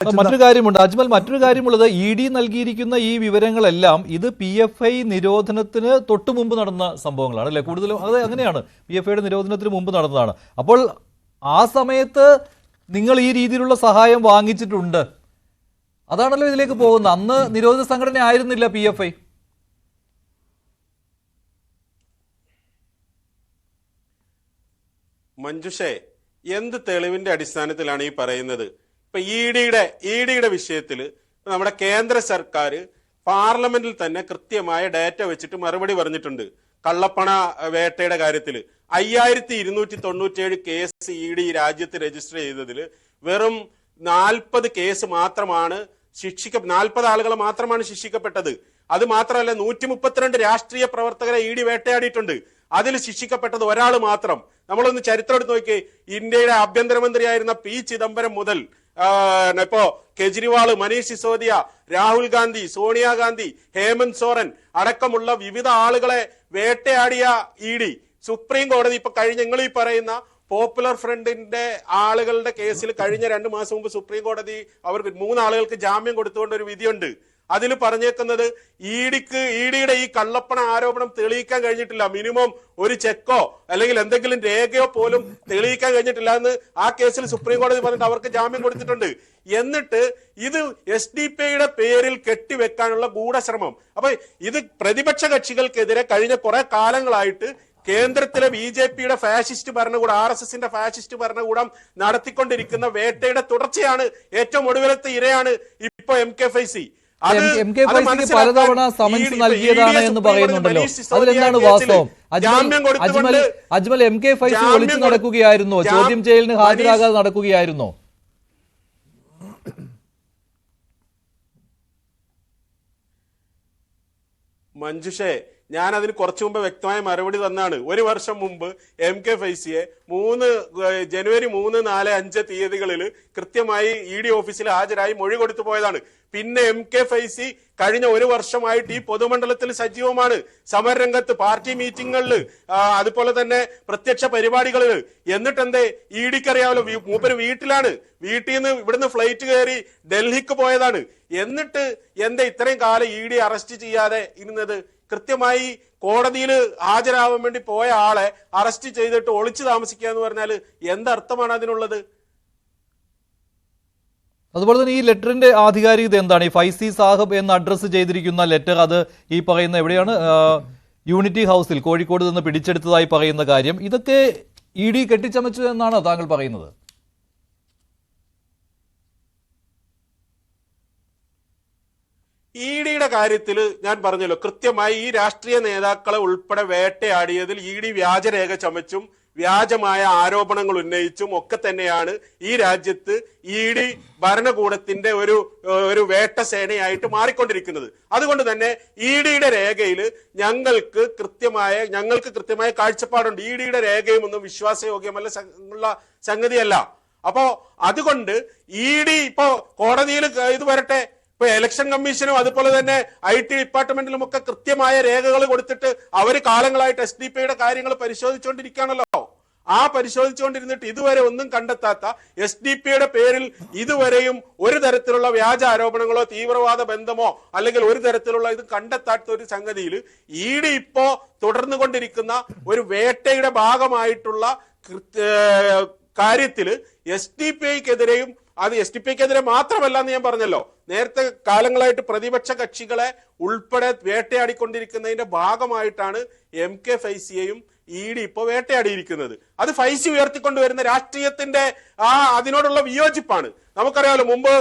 മറ്റൊരു കാര്യമുണ്ട് അജ്മൽ, മറ്റൊരു കാര്യമുള്ളത് ED നൽകിയിരിക്കുന്ന ഈ വിവരങ്ങളെല്ലാം ഇത് PFI നിരോധനത്തിന് തൊട്ടു മുമ്പ് നടന്ന സംഭവങ്ങളാണ് അല്ലെ? കൂടുതലും അത് അങ്ങനെയാണ്, PFIയുടെ നിരോധനത്തിന് മുമ്പ് നടന്നതാണ്. അപ്പോൾ ആ സമയത്ത് നിങ്ങൾ ഈ രീതിയിലുള്ള സഹായം വാങ്ങിച്ചിട്ടുണ്ട്, അതാണല്ലോ ഇതിലേക്ക് പോകുന്നത്. അന്ന് നിരോധിത സംഘടന ആയിരുന്നില്ല PFI. മഞ്ജുഷേ, എന്ത് തെളിവിന്റെ അടിസ്ഥാനത്തിലാണ് ഈ പറയുന്നത്? ഇപ്പൊ ഇഡിയുടെ വിഷയത്തിൽ നമ്മുടെ കേന്ദ്ര സർക്കാർ പാർലമെന്റിൽ തന്നെ കൃത്യമായ ഡാറ്റ വെച്ചിട്ട് മറുപടി പറഞ്ഞിട്ടുണ്ട്. കള്ളപ്പണ വേട്ടയുടെ കാര്യത്തിൽ 5297 കേസ് ഇഡി രാജ്യത്ത് രജിസ്റ്റർ ചെയ്തതിൽ വെറും 40 കേസ് മാത്രമാണ് 40 ആളുകൾ മാത്രമാണ് ശിക്ഷിക്കപ്പെട്ടത്. അത് മാത്രമല്ല 132 രാഷ്ട്രീയ പ്രവർത്തകരെ ഇഡി വേട്ടയാടിയിട്ടുണ്ട്. അതിൽ ശിക്ഷിക്കപ്പെട്ടത് ഒരാൾ മാത്രം. നമ്മളൊന്ന് ചരിത്രം എടുത്ത് നോക്കിയേ. ഇന്ത്യയുടെ ആഭ്യന്തരമന്ത്രിയായിരുന്ന P. ചിദംബരം മുതൽ ഇപ്പോ കെജ്രിവാൾ, മനീഷ് സിസോദിയ, രാഹുൽ ഗാന്ധി, സോണിയാഗാന്ധി, ഹേമന്ത് സോറൻ അടക്കമുള്ള വിവിധ ആളുകളെ വേട്ടയാടിയ ഇഡി സുപ്രീം കോടതി ഇപ്പൊ കഴിഞ്ഞ നിങ്ങൾ ഈ പറയുന്ന പോപ്പുലർ ഫ്രണ്ടിന്റെ ആളുകളുടെ കേസിൽ കഴിഞ്ഞ 2 മാസം മുമ്പ് സുപ്രീം കോടതി അവർക്ക് 3 ആളുകൾക്ക് ജാമ്യം കൊടുത്തുകൊണ്ട് ഒരു വിധിയുണ്ട്. അതിൽ പറഞ്ഞേക്കുന്നത് ഇഡിയുടെ ഈ കള്ളപ്പണ ആരോപണം തെളിയിക്കാൻ കഴിഞ്ഞിട്ടില്ല. മിനിമം ഒരു ചെക്കോ അല്ലെങ്കിൽ എന്തെങ്കിലും രേഖയോ പോലും തെളിയിക്കാൻ കഴിഞ്ഞിട്ടില്ല എന്ന് ആ കേസിൽ സുപ്രീം കോടതി പറഞ്ഞിട്ട് അവർക്ക് ജാമ്യം കൊടുത്തിട്ടുണ്ട്. എന്നിട്ട് ഇത് SDPIയുടെ പേരിൽ കെട്ടിവെക്കാനുള്ള ഗൂഢശ്രമം. അപ്പൊ ഇത് പ്രതിപക്ഷ കക്ഷികൾക്കെതിരെ കഴിഞ്ഞ കുറെ കാലങ്ങളായിട്ട് കേന്ദ്രത്തിലെ BJPയുടെ ഫാഷിസ്റ്റ് ഭരണകൂടം, RSSന്റെ ഫാഷിസ്റ്റ് ഭരണകൂടം നടത്തിക്കൊണ്ടിരിക്കുന്ന വേട്ടയുടെ തുടർച്ചയാണ്. ഏറ്റവും ഒടുവിലത്തെ ഇരയാണ് ഇപ്പൊ MK-5C. പലതവണ സമൻസ് നൽകിയതാണ് എന്ന് പറയുന്നുണ്ടല്ലോ, അതിലെന്താണ് വാസ്തവം? അജ്മൽ MK-5C ഒളിച്ചു നടക്കുകയായിരുന്നോ? ചോദ്യം ചെയ്യലിന് ഹാജരാകാതെ നടക്കുകയായിരുന്നോ? മഞ്ജുഷേ, ഞാൻ അതിന് കുറച്ചു മുമ്പ് വ്യക്തമായ മറുപടി തന്നാണ്. 1 വർഷം മുമ്പ് MK-5Cയെ ജനുവരി 3, 4, 5 തീയതികളിൽ കൃത്യമായി ഇഡി ഓഫീസിൽ ഹാജരായി മൊഴി കൊടുത്തു പോയതാണ്. പിന്നെ MK-5C കഴിഞ്ഞ 1 വർഷമായിട്ട് ഈ പൊതുമണ്ഡലത്തിൽ സജീവമാണ്. സമരരംഗത്ത്, പാർട്ടി മീറ്റിങ്ങുകളിൽ, അതുപോലെ തന്നെ പ്രത്യക്ഷ പരിപാടികളിൽ. എന്നിട്ട് എന്തേ ഇഡിക്കറിയാമല്ലോ, മൂപ്പര് വീട്ടിലാണ്. വീട്ടിൽ നിന്ന് ഇവിടുന്ന് ഫ്ലൈറ്റ് കയറി ഡൽഹിക്ക് പോയതാണ്. എന്നിട്ട് എന്താ ഇത്രയും കാലം ഇഡി അറസ്റ്റ് ചെയ്യാതെ ഇരുന്നത്? കൃത്യമായി കോടതിയിൽ ഹാജരാവാൻ വേണ്ടി പോയ ആളെ അറസ്റ്റ് ചെയ്തിട്ട് ഒളിച്ചു താമസിക്കുക എന്ന് പറഞ്ഞാൽ എന്തർത്ഥമാണ് അതിനുള്ളത്? അതുപോലെ തന്നെ ഈ ലെറ്ററിന്റെ ആധികാരികത എന്താണ്? ഈ 5C സാഹബ് എന്ന് അഡ്രസ്സ് ചെയ്തിരിക്കുന്ന ലെറ്റർ, അത് ഈ പറയുന്ന എവിടെയാണ്? യൂണിറ്റി ഹൗസിൽ കോഴിക്കോട് നിന്ന് പിടിച്ചെടുത്തതായി പറയുന്ന കാര്യം, ഇതൊക്കെ ഇഡി കെട്ടിച്ചമച്ചു എന്നാണ് താങ്കൾ പറയുന്നത്? ഇഡിയുടെ കാര്യത്തിൽ ഞാൻ പറഞ്ഞല്ലോ, കൃത്യമായി ഈ രാഷ്ട്രീയ നേതാക്കളെ ഉൾപ്പെടെ വേട്ടയാടിയതിൽ ഇഡി വ്യാജരേഖ ചമച്ചും വ്യാജമായ ആരോപണങ്ങൾ ഉന്നയിച്ചും ഒക്കെ തന്നെയാണ് ഈ രാജ്യത്ത് ഇഡി ഭരണകൂടത്തിന്റെ ഒരു വേട്ട സേനയായിട്ട് മാറിക്കൊണ്ടിരിക്കുന്നത്. അതുകൊണ്ട് തന്നെ ഇഡിയുടെ രേഖയിൽ ഞങ്ങൾക്ക് കൃത്യമായ കാഴ്ചപ്പാടുണ്ട്. ഇഡിയുടെ രേഖയും ഒന്നും വിശ്വാസയോഗ്യമല്ല ഉള്ള സംഗതിയല്ല. അപ്പോ അതുകൊണ്ട് ഇഡി ഇപ്പോ കോടതിയിൽ ഇത് വരട്ടെ. ഇപ്പൊ ഇലക്ഷൻ കമ്മീഷനും അതുപോലെ തന്നെ IT ഡിപ്പാർട്ട്മെന്റിലും ഒക്കെ കൃത്യമായ രേഖകൾ കൊടുത്തിട്ട് അവര് കാലങ്ങളായിട്ട് SDPIയുടെ കാര്യങ്ങൾ പരിശോധിച്ചുകൊണ്ടിരിക്കുകയാണല്ലോ. ആ പരിശോധിച്ചുകൊണ്ടിരുന്നിട്ട് ഇതുവരെ ഒന്നും കണ്ടെത്താത്ത SDPIയുടെ പേരിൽ ഇതുവരെയും ഒരു തരത്തിലുള്ള വ്യാജ ആരോപണങ്ങളോ തീവ്രവാദ ബന്ധമോ അല്ലെങ്കിൽ ഒരു തരത്തിലുള്ള ഇത് കണ്ടെത്താത്ത ഒരു സംഗതിയിൽ ഇഡി ഇപ്പോ തുടർന്നു കൊണ്ടിരിക്കുന്ന ഒരു വേട്ടയുടെ ഭാഗമായിട്ടുള്ള കാര്യത്തില് SDPIക്കെതിരെയും, അത് SDPIക്കെതിരെ മാത്രമല്ല എന്ന് ഞാൻ പറഞ്ഞല്ലോ, നേരത്തെ കാലങ്ങളായിട്ട് പ്രതിപക്ഷ കക്ഷികളെ ഉൾപ്പെടെ വേട്ടയാടിക്കൊണ്ടിരിക്കുന്നതിന്റെ ഭാഗമായിട്ടാണ് MK-5Cയെയും ഇഡി ഇപ്പൊ വേട്ടയാടിയിരിക്കുന്നത്. അത് 5C ഉയർത്തിക്കൊണ്ടുവരുന്ന രാഷ്ട്രീയത്തിന്റെ അതിനോടുള്ള വിയോജിപ്പാണ്. നമുക്കറിയാമല്ലോ, മുമ്പ്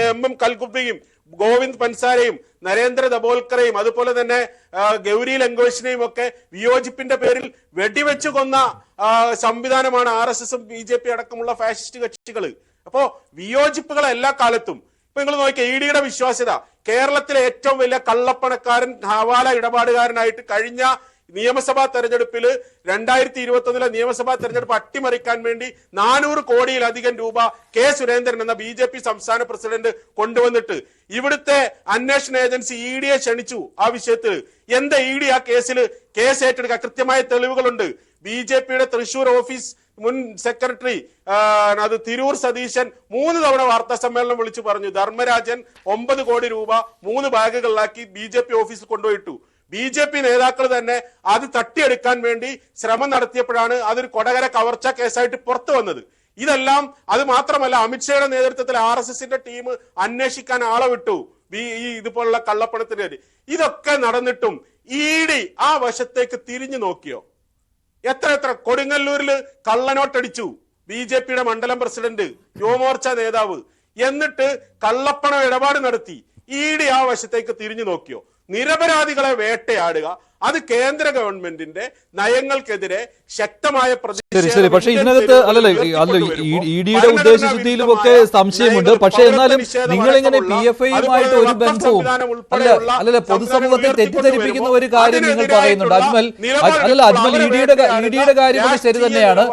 എം കൽകുപ്പിയും ഗോവിന്ദ് പൻസാരയും നരേന്ദ്ര ദബോൽക്കറയും അതുപോലെ തന്നെ ഗൗരി ലങ്കേഷിനെയും ഒക്കെ വിയോജിപ്പിന്റെ പേരിൽ വെടിവെച്ചു കൊന്ന സംവിധാനമാണ് RSSും BJP അടക്കമുള്ള ഫാഷിസ്റ്റ് കക്ഷികൾ. അപ്പോ വിയോജിപ്പുകൾ എല്ലാ കാലത്തും. ഇപ്പൊ നിങ്ങൾ നോക്കിയ ഇഡിയുടെ വിശ്വാസ്യത, കേരളത്തിലെ ഏറ്റവും വലിയ കള്ളപ്പണക്കാരൻ, ഹവാല ഇടപാടുകാരനായിട്ട് കഴിഞ്ഞ നിയമസഭാ തെരഞ്ഞെടുപ്പിൽ 2021 നിയമസഭാ തെരഞ്ഞെടുപ്പ് അട്ടിമറിക്കാൻ വേണ്ടി 400 കോടിയിലധികം രൂപ കെ സുരേന്ദ്രൻ എന്ന BJP സംസ്ഥാന പ്രസിഡന്റ് കൊണ്ടുവന്നിട്ട് ഇവിടുത്തെ അന്വേഷണ ഏജൻസി ഇഡിയെ ക്ഷണിച്ചു ആ വിഷയത്തിൽ. എന്താ ഇഡി ആ കേസ് ഏറ്റെടുക്കുക? കൃത്യമായ തെളിവുകളുണ്ട്. BJPയുടെ തൃശൂർ ഓഫീസ് മുൻ സെക്രട്ടറി അത് തിരൂർ സതീശൻ 3 തവണ വാർത്താ സമ്മേളനം വിളിച്ചു പറഞ്ഞു. ധർമ്മരാജൻ 9 കോടി രൂപ 3 ബാഗുകളിലാക്കി BJP ഓഫീസിൽ കൊണ്ടുപോയിട്ടു. BJP നേതാക്കൾ തന്നെ അത് തട്ടിയെടുക്കാൻ വേണ്ടി ശ്രമം നടത്തിയപ്പോഴാണ് അതൊരു കൊടകര കവർച്ച കേസായിട്ട് പുറത്തു വന്നത്. ഇതെല്ലാം അത് മാത്രമല്ല, അമിത്ഷായുടെ നേതൃത്വത്തിൽ RSSന്റെ ടീം അന്വേഷിക്കാൻ ആളെ വിട്ടു ഈ ഇതുപോലുള്ള കള്ളപ്പണത്തിന് വേണ്ടി. ഇതൊക്കെ നടന്നിട്ടും ED ആ വശത്തേക്ക് തിരിഞ്ഞു നോക്കിയോ? എത്ര കൊടുങ്ങല്ലൂരിൽ കള്ളനോട്ടടിച്ചു BJPയുടെ മണ്ഡലം പ്രസിഡന്റ്, യുവമോർച്ച നേതാവ്. എന്നിട്ട് കള്ളപ്പണം ഇടപാട് നടത്തി. ED ആ വശത്തേക്ക് തിരിഞ്ഞു നോക്കിയോ? നിരപരാധികളെ വേട്ടയാടുക, അത് കേന്ദ്ര ഗവൺമെന്റിന്റെ നയങ്ങൾക്കെതിരെ ശക്തമായ ശരി. പക്ഷെ ഇതിനകത്ത് ഇഡിയുടെ ഉദ്ദേശശുദ്ധിയിലുമൊക്കെ സംശയമുണ്ട്. പക്ഷെ എന്നാലും നിങ്ങളിങ്ങനെ PFIയുമായിട്ട് ഒരു ബന്ധവും അല്ലല്ല പൊതുസമൂഹത്തെ തെറ്റിദ്ധരിപ്പിക്കുന്ന ഒരു കാര്യം നിങ്ങൾ പറയുന്നുണ്ട് അജ്മൽ. അജ്മൽ, ഇഡിയുടെ കാര്യം ശരി തന്നെയാണ്.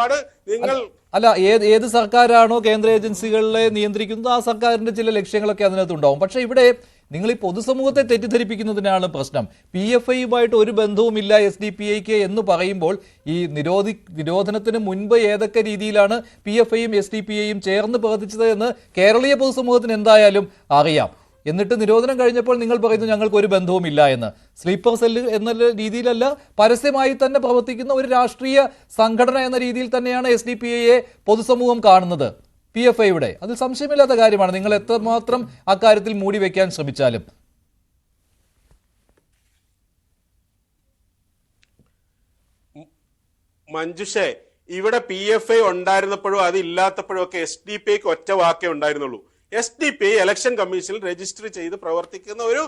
ഏത് സർക്കാരാണോ കേന്ദ്ര ഏജൻസികളെ നിയന്ത്രിക്കുന്നത് ആ സർക്കാരിന്റെ ചില ലക്ഷ്യങ്ങളൊക്കെ അതിനകത്തുണ്ടാവും. പക്ഷെ ഇവിടെ നിങ്ങൾ ഈ പൊതുസമൂഹത്തെ തെറ്റിദ്ധരിപ്പിക്കുന്നതിനാണ് പ്രശ്നം. PFIയുമായിട്ട് ഒരു ബന്ധവുമില്ല SDPIക്ക് എന്ന് പറയുമ്പോൾ ഈ നിരോധനത്തിന് മുൻപ് ഏതൊക്കെ രീതിയിലാണ് PFIയും SDPIയും ചേർന്ന് പ്രവർത്തിച്ചത് എന്ന് കേരളീയ പൊതുസമൂഹത്തിന് എന്തായാലും അറിയാം. എന്നിട്ട് നിരോധനം കഴിഞ്ഞപ്പോൾ നിങ്ങൾ പറയുന്നു ഞങ്ങൾക്ക് ഒരു ബന്ധവുമില്ല എന്ന്. സ്ലീപ്പർ സെല്ല് എന്ന രീതിയിലല്ല, പരസ്യമായി തന്നെ പ്രവർത്തിക്കുന്ന ഒരു രാഷ്ട്രീയ സംഘടന എന്ന രീതിയിൽ തന്നെയാണ് SDPIയെ പൊതുസമൂഹം കാണുന്നത്. PFIയുടെ അതിൽ സംശയമില്ലാത്ത കാര്യമാണ്. നിങ്ങൾ എത്രമാത്രം അക്കാര്യത്തിൽ മൂടി വെക്കാൻ ശ്രമിച്ചാലും. മഞ്ജുഷേ, ഇവിടെ PFI ഉണ്ടായിരുന്നപ്പോഴും അതില്ലാത്തപ്പോഴും ഒക്കെ SDPIക്ക് ഒറ്റ വാക്കേ ഉണ്ടായിരുന്നുള്ളൂ. SDPI ഇലക്ഷൻ കമ്മീഷനിൽ രജിസ്റ്റർ ചെയ്ത് പ്രവർത്തിക്കുന്ന ഒരു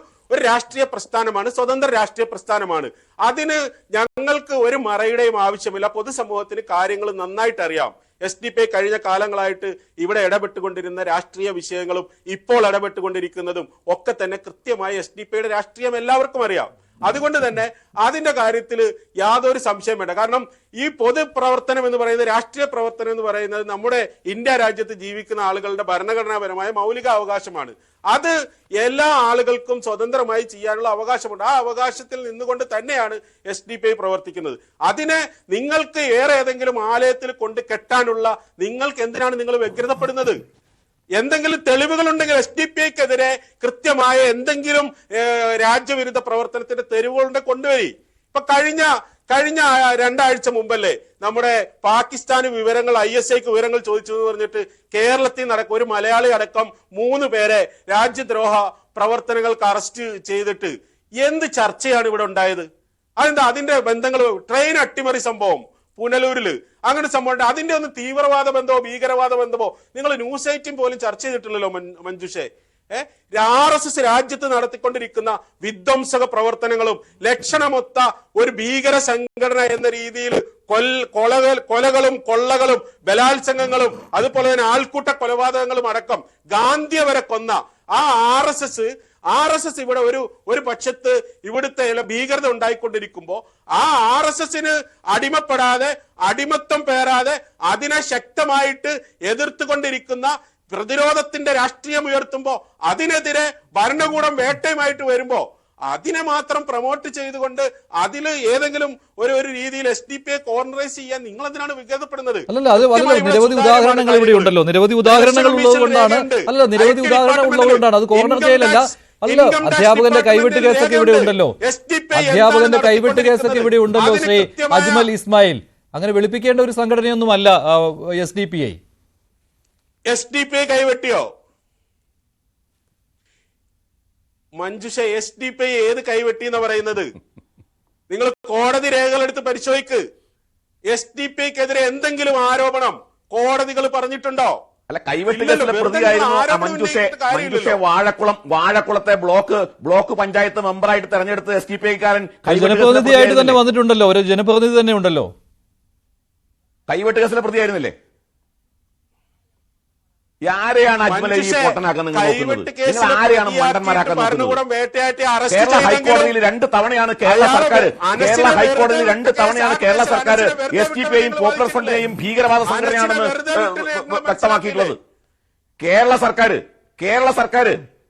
രാഷ്ട്രീയ പ്രസ്ഥാനമാണ്, സ്വതന്ത്ര രാഷ്ട്രീയ പ്രസ്ഥാനമാണ്. അതിന് ഞങ്ങൾക്ക് ഒരു മറയുടെയും ആവശ്യമില്ല. പൊതുസമൂഹത്തിന് കാര്യങ്ങൾ നന്നായിട്ട് അറിയാം. SDPI കഴിഞ്ഞ കാലങ്ങളായിട്ട് ഇവിടെ ഇടപെട്ടുകൊണ്ടിരുന്ന രാഷ്ട്രീയ വിഷയങ്ങളും ഇപ്പോൾ ഇടപെട്ടുകൊണ്ടിരിക്കുന്നതും ഒക്കെ തന്നെ കൃത്യമായി SDPIയുടെ രാഷ്ട്രീയം എല്ലാവർക്കും അറിയാം. അതുകൊണ്ട് തന്നെ അതിന്റെ കാര്യത്തിൽ യാതൊരു സംശയം വേണ്ട. കാരണം ഈ പൊതുപ്രവർത്തനം എന്ന് പറയുന്നത്, രാഷ്ട്രീയ പ്രവർത്തനം എന്ന് പറയുന്നത് നമ്മുടെ ഇന്ത്യ രാജ്യത്ത് ജീവിക്കുന്ന ആളുകളുടെ ഭരണഘടനാപരമായ മൗലിക അവകാശമാണ്. അത് എല്ലാ ആളുകൾക്കും സ്വതന്ത്രമായി ചെയ്യാനുള്ള അവകാശമുണ്ട്. ആ അവകാശത്തിൽ നിന്നുകൊണ്ട് തന്നെയാണ് SDPI പ്രവർത്തിക്കുന്നത്. അതിനെ നിങ്ങൾക്ക് ഏതെങ്കിലും ആലയത്തിൽ കൊണ്ട് കെട്ടാനുള്ള നിങ്ങൾക്ക് എന്തിനാണ് നിങ്ങൾ വ്യഗ്രതപ്പെടുന്നത്? എന്തെങ്കിലും തെളിവുകളുണ്ടെങ്കിൽ SDPIക്കെതിരെ കൃത്യമായ എന്തെങ്കിലും രാജ്യവിരുദ്ധ പ്രവർത്തനത്തിന്റെ തെരുവുകളുടെ കൊണ്ടുവരി. ഇപ്പൊ കഴിഞ്ഞ 2 ആഴ്ച മുമ്പല്ലേ നമ്മുടെ പാകിസ്ഥാന് വിവരങ്ങൾ, ISIക്ക് വിവരങ്ങൾ ചോദിച്ചു എന്ന് പറഞ്ഞിട്ട് കേരളത്തിൽ നടക്കും ഒരു മലയാളി അടക്കം 3 പേരെ രാജ്യദ്രോഹ പ്രവർത്തനങ്ങൾക്ക് അറസ്റ്റ് ചെയ്തിട്ട് എന്ത് ചർച്ചയാണ് ഇവിടെ ഉണ്ടായത്? അതെന്താ അതിന്റെ ബന്ധങ്ങൾ? ട്രെയിൻ അട്ടിമറി സംഭവം പുനലൂരില് അങ്ങനെ സംഭവം, അതിന്റെ ഒന്നും തീവ്രവാദ ബന്ധമോ ഭീകരവാദ ബന്ധമോ നിങ്ങൾ ന്യൂസ് 18 പോലും ചർച്ച ചെയ്തിട്ടില്ലല്ലോ മഞ്ജുഷേ. RSS രാജ്യത്ത് നടത്തിക്കൊണ്ടിരിക്കുന്ന വിധ്വംസക പ്രവർത്തനങ്ങളും ലക്ഷണമൊത്ത ഒരു ഭീകര സംഘടന എന്ന രീതിയിൽ കൊലകളും കൊള്ളകളും ബലാത്സംഗങ്ങളും അതുപോലെ തന്നെ ആൾക്കൂട്ട കൊലപാതകങ്ങളും അടക്കം ഗാന്ധിയെ വരെ കൊന്ന ആ RSS ഇവിടെ ഒരു പക്ഷത്ത് ഇവിടുത്തെ ഭീകരത ഉണ്ടായിക്കൊണ്ടിരിക്കുമ്പോ ആ RSSന് അടിമപ്പെടാതെ, അടിമത്തം പേരാതെ അതിനെ ശക്തമായിട്ട് എതിർത്തുകൊണ്ടിരിക്കുന്ന പ്രതിരോധത്തിന്റെ രാഷ്ട്രീയം ഉയർത്തുമ്പോ അതിനെതിരെ ഭരണകൂടം വേട്ടയുമായിട്ട് വരുമ്പോ അതിനെ മാത്രം പ്രൊമോട്ട് ചെയ്തുകൊണ്ട് അതിൽ ഏതെങ്കിലും ഒരു രീതിയിൽ SDPIയെ കോർണറൈസ് ചെയ്യാൻ നിങ്ങൾ എന്തിനാണ് വിഘാതപ്പെടുന്നത്? നിരവധി ഉദാഹരണങ്ങൾ ഇവിടെ ഉണ്ടല്ലോ. നിരവധി ഉദാഹരണങ്ങൾ ഉള്ളതുകൊണ്ടാണ് അത് കോർണർ ചെയ്യലല്ല. അധ്യാപകന്റെ കൈവിട്ട് കേസൊക്കെ ഇവിടെ ഉണ്ടല്ലോ. ശ്രീ അജ്മൽ ഇസ്മായിൽ. അങ്ങനെ വെളുപ്പിക്കേണ്ട ഒരു സംഘടനയൊന്നുമല്ല SDPI. SDPI കൈവെട്ടിയോ മഞ്ജുഷ? SDPI ഏത് കൈവെട്ടി എന്ന് പറയുന്നത്? നിങ്ങൾ കോടതി രേഖകൾ എടുത്ത് പരിശോധിക്ക്. SDPIക്കെതിരെ എന്തെങ്കിലും ആരോപണം കോടതികൾ പറഞ്ഞിട്ടുണ്ടോ? അല്ല, കൈവെട്ട് കേസിലെ പ്രതിയായിരുന്നു മഞ്ജുഷെ. വാഴക്കുളത്തെ ബ്ലോക്ക് പഞ്ചായത്ത് മെമ്പറായിട്ട് തെരഞ്ഞെടുത്ത SDPIക്കാരൻ ജനപ്രതിനിധിയായിട്ട് തന്നെ വന്നിട്ടുണ്ടല്ലോ. ഒരു ജനപ്രതിനിധി തന്നെ ഉണ്ടല്ലോ. കൈവെട്ട് കേസിലെ പ്രതിയായിരുന്നില്ലേ? ആരെയാണ് അജ്മൽ ഈ പൊട്ടനാക്കാൻ നിങ്ങൾ നോക്കുന്നത്? നിങ്ങൾ ആരെയാണ് മണ്ടന്മാരാക്കാൻ നോക്കുന്നത്? കേരള ഹൈക്കോടതിയിൽ 2 തവണയാണ് കേരള ഹൈക്കോടതിയിൽ 2 തവണയാണ് കേരള സർക്കാർ SDPIയെയും പോപ്പുലർ ഫ്രണ്ടിനെയും ഭീകരവാദ സംഘടനയാണെന്ന് വ്യക്തമാക്കിയിട്ടുള്ളത്. കേരള സർക്കാർ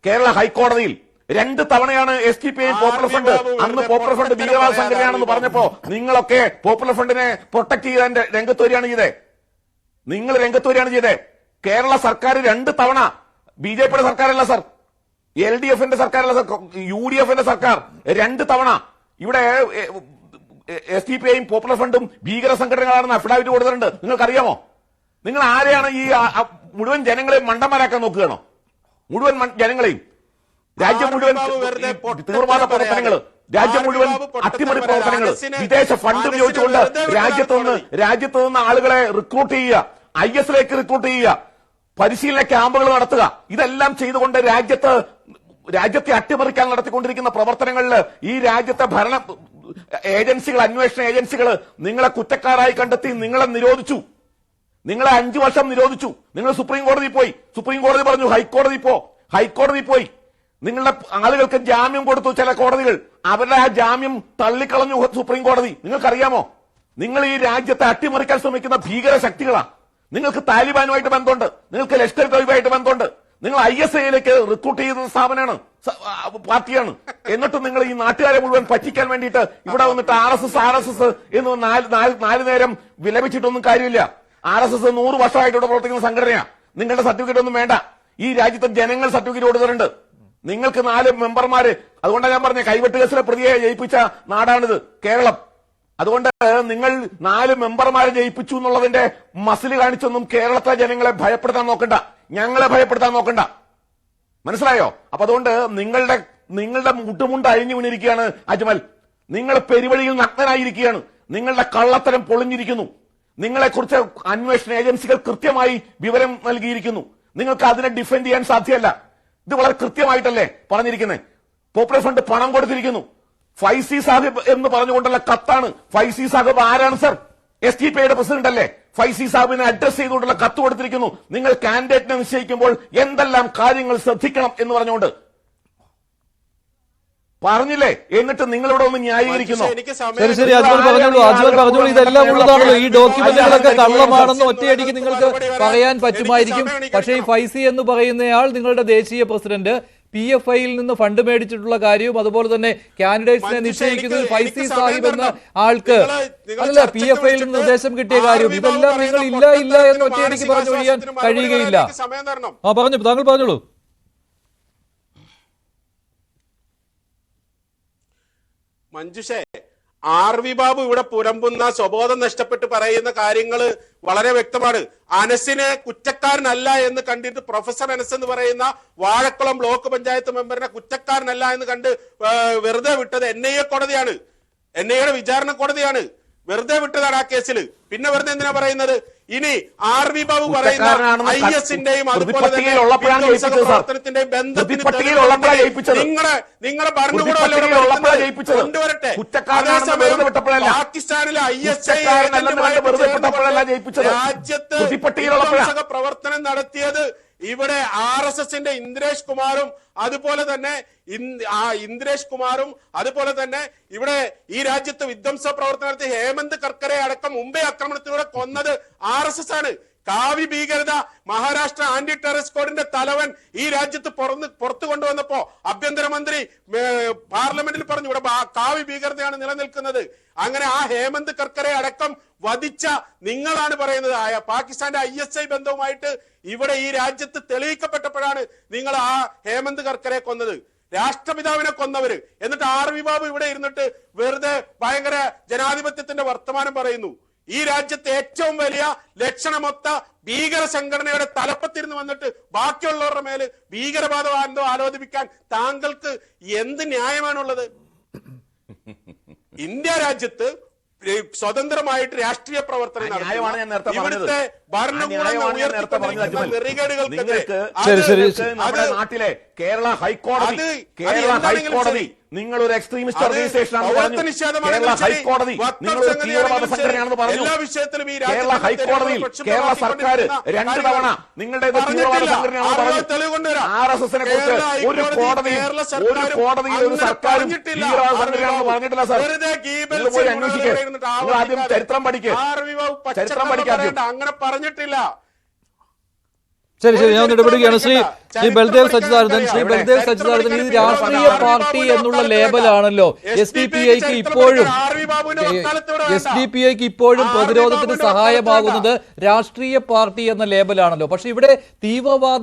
കേരള ഹൈക്കോടതിയിൽ 2 തവണയാണ് SDPIയെയും പോപ്പുലർ ഫ്രണ്ട്, അന്ന് പോപ്പുലർ ഫ്രണ്ട് ഭീകരവാദ സംഘടനയാണെന്ന് പറഞ്ഞപ്പോ നിങ്ങളൊക്കെ പോപ്പുലർ ഫ്രണ്ടിനെ പ്രൊട്ടക്ട് ചെയ്യാൻ രംഗത്ത് വരികയാണ് ചെയ്തത്. നിങ്ങൾ രംഗത്ത് വരികയാണ് ചെയ്തത്. കേരള സർക്കാർ 2 തവണ, ബിജെപിയുടെ സർക്കാരല്ല സർ, LDFന്റെ സർക്കാരല്ല സർ, UDFന്റെ സർക്കാർ 2 തവണ ഇവിടെ SDPIയും പോപ്പുലർ ഫ്രണ്ടും ഭീകര സംഘടനകളാണെന്ന് അഫിഡാവിറ്റ് കൊടുത്തിട്ടുണ്ട്. നിങ്ങൾക്കറിയാമോ? നിങ്ങൾ ആരെയാണ് ഈ മുഴുവൻ ജനങ്ങളെയും മണ്ടന്മാരാക്കാൻ നോക്കുകയാണോ? മുഴുവൻ ജനങ്ങളെയും, രാജ്യം മുഴുവൻ തീവ്രവാദ പ്രവർത്തനങ്ങൾ, രാജ്യം മുഴുവൻ അട്ടിമറി പ്രവർത്തനങ്ങൾ, വിദേശ ഫണ്ട് ഉപയോഗിച്ചുകൊണ്ട് രാജ്യത്ത് നിന്ന് ആളുകളെ റിക്രൂട്ട് ചെയ്യുക, IS-ലേക്ക് റിക്രൂട്ട് ചെയ്യുക, പരിശീലന ക്യാമ്പുകൾ നടത്തുക, ഇതെല്ലാം ചെയ്തുകൊണ്ട് രാജ്യത്തെ അട്ടിമറിക്കാൻ നടത്തിക്കൊണ്ടിരിക്കുന്ന പ്രവർത്തനങ്ങളിൽ ഈ രാജ്യത്തെ ഭരണ ഏജൻസികൾ, അന്വേഷണ ഏജൻസികൾ നിങ്ങളെ കുറ്റക്കാരായി കണ്ടെത്തി നിങ്ങളെ നിരോധിച്ചു. നിങ്ങളെ 5 വർഷം നിരോധിച്ചു. നിങ്ങൾ സുപ്രീം കോടതി പോയി. സുപ്രീം കോടതി പറഞ്ഞു ഹൈക്കോടതി പോയി. നിങ്ങളുടെ ആളുകൾക്ക് ജാമ്യം കൊടുത്തു ചില കോടതികൾ. അവരുടെ ആ ജാമ്യം തള്ളിക്കളഞ്ഞു സുപ്രീം കോടതി. നിങ്ങൾക്കറിയാമോ? നിങ്ങൾ ഈ രാജ്യത്തെ അട്ടിമറിക്കാൻ ശ്രമിക്കുന്ന ഭീകര ശക്തികളാ. നിങ്ങൾക്ക് താലിബാനുമായിട്ട് ബന്ധമുണ്ട്, നിങ്ങൾക്ക് ലഷ്കർ തൊയ്ബയുമായിട്ട് ബന്ധമുണ്ട്, നിങ്ങൾ ISIലേക്ക് റിക്രൂട്ട് ചെയ്ത സ്ഥാപനമാണ്, പാർട്ടിയാണ്. എന്നിട്ടും നിങ്ങൾ ഈ നാട്ടുകാരെ മുഴുവൻ പറ്റിക്കാൻ വേണ്ടിയിട്ട് ഇവിടെ വന്നിട്ട് RSS എന്ന് 4 നേരം വിലപിച്ചിട്ടൊന്നും കാര്യമില്ല. RSS 100 വർഷമായിട്ട് ഇവിടെ പ്രവർത്തിക്കുന്ന സംഘടനയാണ്. നിങ്ങളുടെ സർട്ടിഫിക്കറ്റ് ഒന്നും വേണ്ട. ഈ രാജ്യത്തെ ജനങ്ങൾ സർട്ടിഫിക്കറ്റ് കൊടുത്തിട്ടുണ്ട്. നിങ്ങൾക്ക് 4 മെമ്പർമാര്. അതുകൊണ്ടാണ് ഞാൻ പറഞ്ഞ കൈവെട്ട് കേസിലെ പ്രതിയെ ജയിപ്പിച്ച നാടാണിത് കേരളം. അതുകൊണ്ട് നിങ്ങൾ 4 മെമ്പർമാരെ ജയിപ്പിച്ചു എന്നുള്ളതിന്റെ മസിൽ കാണിച്ചൊന്നും കേരളത്തിലെ ജനങ്ങളെ ഭയപ്പെടുത്താൻ നോക്കണ്ട, ഞങ്ങളെ ഭയപ്പെടുത്താൻ നോക്കണ്ട. മനസ്സിലായോ? അപ്പൊ അതുകൊണ്ട് നിങ്ങളുടെ മുട്ടുമുണ്ട് അഴിഞ്ഞു വീണിരിക്കുകയാണ് അജ്മൽ. നിങ്ങൾ പെരുവഴിയിൽ നഗ്നനായിരിക്കുകയാണ്. നിങ്ങളുടെ കള്ളത്തരം പൊളിഞ്ഞിരിക്കുന്നു. നിങ്ങളെക്കുറിച്ച് അന്വേഷണ ഏജൻസികൾ കൃത്യമായി വിവരം നൽകിയിരിക്കുന്നു. നിങ്ങൾക്ക് അതിനെ ഡിഫെൻഡ് ചെയ്യാൻ സാധ്യമല്ല. ഇത് വളരെ കൃത്യമായിട്ടല്ലേ പറഞ്ഞിരിക്കുന്നത്. പോപ്പുലർ ഫ്രണ്ട് പണം കൊടുത്തിരിക്കുന്നു. ഫൈസി സാഹിബ് എന്ന് പറഞ്ഞുകൊണ്ടുള്ള കത്താണ്. ഫൈസി സാഹിബ് ആരാണ് സർ? SDPIയുടെ പ്രസിഡന്റ് അല്ലേ? ഫൈസി സാഹിബിനെ അഡ്രസ് ചെയ്തുകൊണ്ടുള്ള കത്ത് കൊടുത്തിരിക്കുന്നു. നിങ്ങൾ കാൻഡിഡേറ്റിനെ നിശ്ചയിക്കുമ്പോൾ എന്തെല്ലാം കാര്യങ്ങൾ ശ്രദ്ധിക്കണം എന്ന് പറഞ്ഞുകൊണ്ട് പറഞ്ഞില്ലേ? എന്നിട്ട് നിങ്ങളിവിടെ ഒന്ന് ന്യായീകരിക്കുന്നു. ശരി, അജ്മൽ പറഞ്ഞോളൂ. ഇതെല്ലാം ഉള്ളതാണല്ലോ. ഈ ഡോക്യുമെന്റുകളൊക്കെ കള്ളമാണെന്ന് ഒറ്റയടിക്ക് നിങ്ങൾക്ക് പറയാൻ പറ്റുമായിരിക്കും. പക്ഷേ ഈ ഫൈസി എന്ന് പറയുന്നയാൾ നിങ്ങളുടെ ദേശീയ പ്രസിഡന്റ്, PFIയിൽ നിന്ന് ഫണ്ട് മേടിച്ചിട്ടുള്ള കാര്യവും അതുപോലെ തന്നെ കാൻഡിഡേറ്റ്സിനെ നിശ്ചയിക്കുന്നത് ഫൈസി സാഹിബ് എന്ന ആൾക്ക് അല്ല, PFIയിൽ നിന്ന് നിർദ്ദേശം കിട്ടിയ കാര്യവും ഇതെല്ലാം നിങ്ങൾ ഇല്ല എന്ന് ഒറ്റയടിക്ക് പറഞ്ഞൊഴിയാൻ കഴിയുകയില്ല. താങ്കൾ പറഞ്ഞോളൂ. മഞ്ജുഷേ, RV ബാബു ഇവിടെ പുലമ്പുന്ന സ്വബോധം നഷ്ടപ്പെട്ട് പറയുന്ന കാര്യങ്ങൾ വളരെ വ്യക്തമാണ്. അനസിനെ കുറ്റക്കാരനല്ല എന്ന് കണ്ടിട്ട് പ്രൊഫസർ അനസ് എന്ന് പറയുന്ന വാഴക്കുളം ബ്ലോക്ക് പഞ്ചായത്ത് മെമ്പറിനെ കുറ്റക്കാരനല്ല എന്ന് കണ്ട് വെറുതെ വിട്ടത് NIA കോടതിയാണ്, NIAയുടെ വിചാരണ കോടതിയാണ്. വെറുതെ വിട്ടതാണ് ആ കേസിൽ. പിന്നെ വെറുതെ എന്തിനാ പറയുന്നത്? ഇനി RV ബാബു പറയുന്ന IS-ന്റെയും അതുപോലെ തന്നെ പ്രവർത്തനത്തിന്റെയും ബന്ധത്തിന് നിങ്ങളെ ഭരണകൂടം കൊണ്ടുവരട്ടെ. പാകിസ്ഥാനിലെ ISI രാജ്യത്ത് പ്രവർത്തനം നടത്തിയത് ഇവിടെ RSSന്റെ ഇന്ദ്രേഷ് കുമാറും അതുപോലെ തന്നെ ഇവിടെ ഈ രാജ്യത്ത് വിധ്വംസ പ്രവർത്തനം നടത്തിയ ഹേമന്ത് കർക്കറെ അടക്കം മുംബൈ ആക്രമണത്തിലൂടെ കൊന്നത് RSS ആണ്. കാവി ഭീകരത മഹാരാഷ്ട്ര ആന്റി ടെററിസ്റ്റ് സ്ക്വാഡിന്റെ തലവൻ ഈ രാജ്യത്ത് പുറത്തു കൊണ്ടുവന്നപ്പോ ആഭ്യന്തരമന്ത്രി പാർലമെന്റിൽ പറഞ്ഞു ഇവിടെ കാവി ഭീകരതയാണ് നിലനിൽക്കുന്നത്. അങ്ങനെ ആ ഹേമന്ത് കർക്കറെ അടക്കം വധിച്ച നിങ്ങളാണ് പറയുന്നത് പാകിസ്ഥാന്റെ ISI ബന്ധവുമായിട്ട് ഇവിടെ ഈ രാജ്യത്ത് തെളിയിക്കപ്പെട്ടപ്പോഴാണ് നിങ്ങൾ ആ ഹേമന്ത് കർക്കറെ കൊന്നത്, രാഷ്ട്രപിതാവിനെ കൊന്നവര്. എന്നിട്ട് RV ബാബു ഇവിടെ ഇരുന്നിട്ട് വെറുതെ ഭയങ്കര ജനാധിപത്യത്തിന്റെ വർത്തമാനം പറയുന്നു. ഈ രാജ്യത്തെ ഏറ്റവും വലിയ ലക്ഷണമൊത്ത ഭീകര സംഘടനയുടെ തലപ്പത്തിരുന്ന് വന്നിട്ട് ബാക്കിയുള്ളവരുടെ മേല് ഭീകരവാദം ആലോചിപ്പിക്കാൻ താങ്കൾക്ക് എന്ത് ന്യായമാണുള്ളത്? ഇന്ത്യ രാജ്യത്ത് സ്വതന്ത്രമായിട്ട് രാഷ്ട്രീയ പ്രവർത്തനം നടത്തുന്ന ഇവിടുത്തെ നാട്ടിലെ കേരള ഹൈക്കോടതി നിങ്ങളൊരു എക്സ്ട്രീമിസ്റ്റ് ഓർഗനൈസേഷൻ കേരള ഹൈക്കോടതി നിങ്ങളൊരു തീവ്രവാദ സംഘടനയാണെന്ന് പറഞ്ഞു. കേരള ഹൈക്കോടതിയിൽ കേരള സർക്കാർ 2 തവണ നിങ്ങളുടെ തീവ്രവാദ സംഘടനയാണെന്ന് പറഞ്ഞു. RSSനെ കുറിച്ച് ഒരു കോടതിയിൽ ഒരു സർക്കാരും തീവ്രവാദ സംഘടനയാണെന്ന് പറഞ്ഞിട്ടില്ല സാർ. പോയി അന്വേഷിക്കുക. നിങ്ങൾ ആദ്യം ചരിത്രം പഠിക്കുക. അങ്ങനെ പറഞ്ഞിട്ടില്ല. ശരി ഞാൻ ഒന്ന് ഇടപെടുകയാണ്. ശ്രീ ബൽദേവ് സച്ചിദാനന്ദൻ, ഈ രാഷ്ട്രീയ പാർട്ടി എന്നുള്ള ലേബലാണല്ലോ SDPIക്ക് ഇപ്പോഴും പ്രതിരോധത്തിന് സഹായമാകുന്നത് രാഷ്ട്രീയ പാർട്ടി എന്ന ലേബലാണല്ലോ. പക്ഷെ ഇവിടെ തീവ്രവാദ